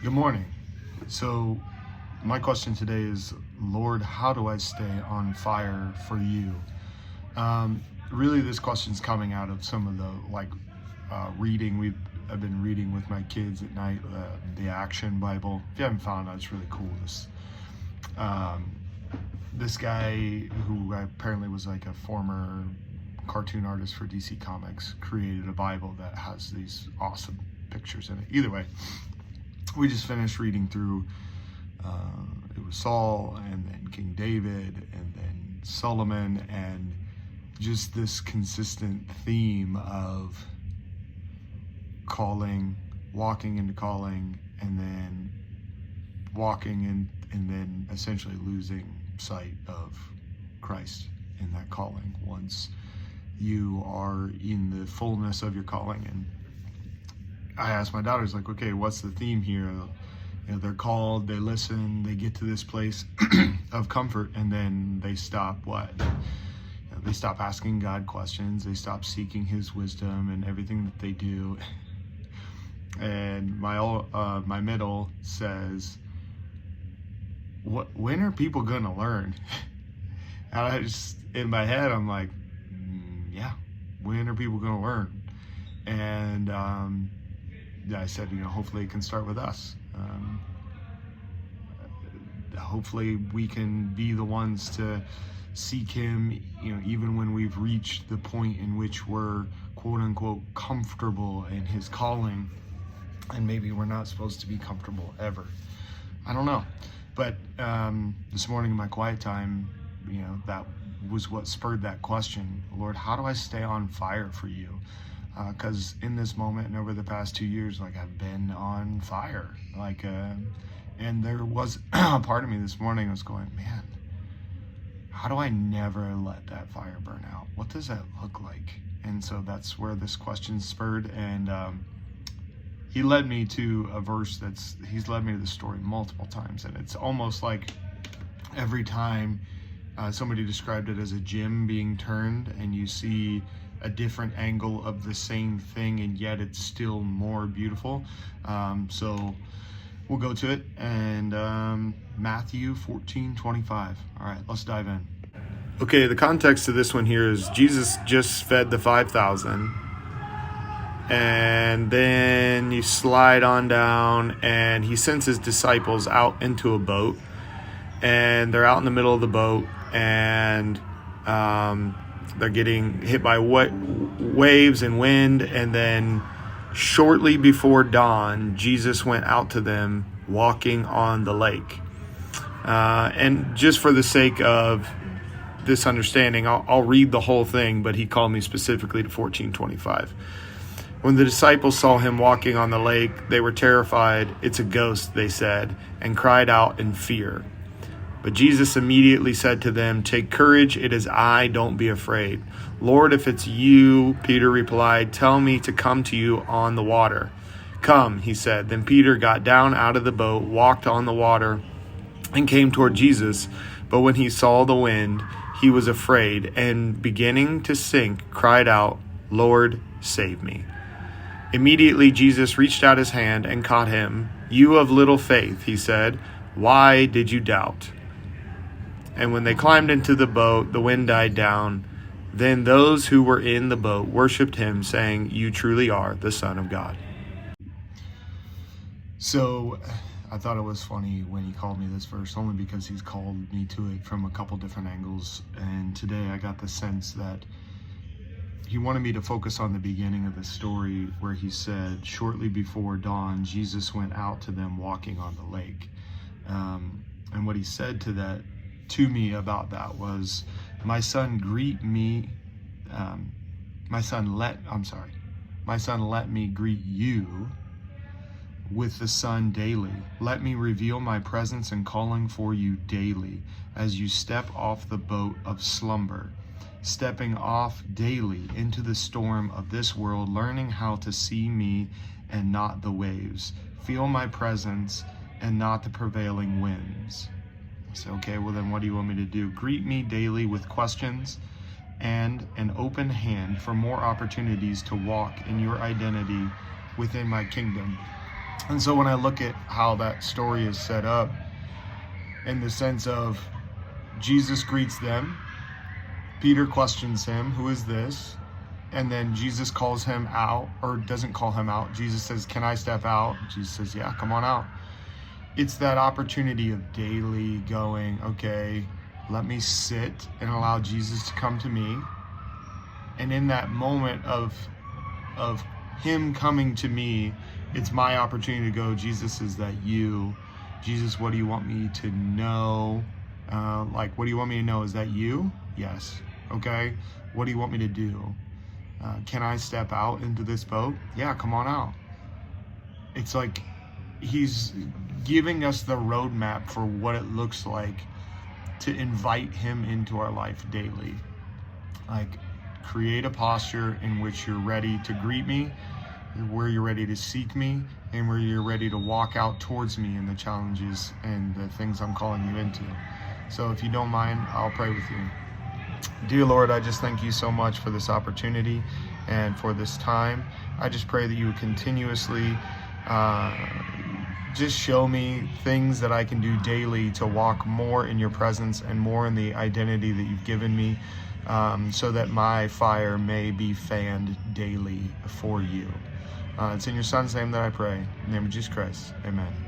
Good morning. So, my question today is, Lord, how do I stay on fire for you? Really, this question's coming out of some of the reading I've been reading with my kids at night, the Action Bible. If you haven't found it, it's really cool. This guy who apparently was like a former cartoon artist for DC Comics created a Bible that has these awesome pictures in it. Either way, we just finished reading through, it was Saul and then King David and then Solomon, and just this consistent theme of calling, walking into calling, and then walking in, and then essentially losing sight of Christ in that calling once you are in the fullness of your calling. And I asked my daughters, like, okay, what's the theme here? They're called, they listen, they get to this place of comfort, and then they stop they stop asking God questions, they stop seeking his wisdom and everything that they do. And my middle says, when are people gonna learn? And I just, in my head, I'm like, yeah, when are people gonna learn? And I said, hopefully it can start with us. Hopefully we can be the ones to seek him, even when we've reached the point in which we're quote unquote comfortable in his calling, and maybe we're not supposed to be comfortable ever. I don't know. But this morning in my quiet time, that was what spurred that question. Lord, how do I stay on fire for you? Because in this moment and over the past 2 years, I've been on fire. And there was a part of me this morning was going, man, how do I never let that fire burn out? What does that look like? And so that's where this question spurred. And he led me to a verse he's led me to the story multiple times. And it's almost like every time somebody described it as a gem being turned, and you see a different angle of the same thing, and yet it's still more beautiful. So we'll go to it. And Matthew 14:25. All right, let's dive in. Okay, the context to this one here is Jesus just fed the 5,000. And then you slide on down, and he sends his disciples out into a boat. And they're out in the middle of the boat, and they're getting hit by waves and wind. And then shortly before dawn, Jesus went out to them walking on the lake. And just for the sake of this understanding, I'll read the whole thing, but he called me specifically to 14:25. When the disciples saw him walking on the lake, they were terrified. "It's a ghost," they said, and cried out in fear. But Jesus immediately said to them, "Take courage, it is I, don't be afraid." "Lord, if it's you," Peter replied, "tell me to come to you on the water." "Come," he said. Then Peter got down out of the boat, walked on the water, and came toward Jesus. But when he saw the wind, he was afraid, and beginning to sink, cried out, "Lord, save me." Immediately Jesus reached out his hand and caught him. "You of little faith," he said, "why did you doubt?" And when they climbed into the boat, the wind died down. Then those who were in the boat worshipped him, saying, "You truly are the Son of God." So I thought it was funny when he called me this verse, only because he's called me to it from a couple different angles. And today I got the sense that he wanted me to focus on the beginning of the story, where he said, shortly before dawn, Jesus went out to them walking on the lake. And what he said to me about that was, my son, let me greet you with the sun daily. Let me reveal my presence and calling for you daily as you step off the boat of slumber, stepping off daily into the storm of this world, learning how to see me and not the waves, feel my presence and not the prevailing winds. I said, okay, well then what do you want me to do? Greet me daily with questions and an open hand for more opportunities to walk in your identity within my kingdom. And so when I look at how that story is set up, in the sense of Jesus greets them, Peter questions him, who is this? And then Jesus calls him out, or doesn't call him out. Jesus says, can I step out? Jesus says, yeah, come on out. It's that opportunity of daily going, okay, let me sit and allow Jesus to come to me. And in that moment of him coming to me, it's my opportunity to go, Jesus, is that you? Jesus, what do you want me to know? What do you want me to know? Is that you? Yes. Okay. What do you want me to do? Can I step out into this boat? Yeah, come on out. It's like he's giving us the roadmap for what it looks like to invite him into our life daily. Like, create a posture in which you're ready to greet me, where you're ready to seek me, and where you're ready to walk out towards me in the challenges and the things I'm calling you into. So if you don't mind, I'll pray with you. Dear Lord, I just thank you so much for this opportunity and for this time. I just pray that you would continuously just show me things that I can do daily to walk more in your presence and more in the identity that you've given me, so that my fire may be fanned daily for you. It's in your Son's name that I pray. In the name of Jesus Christ, amen.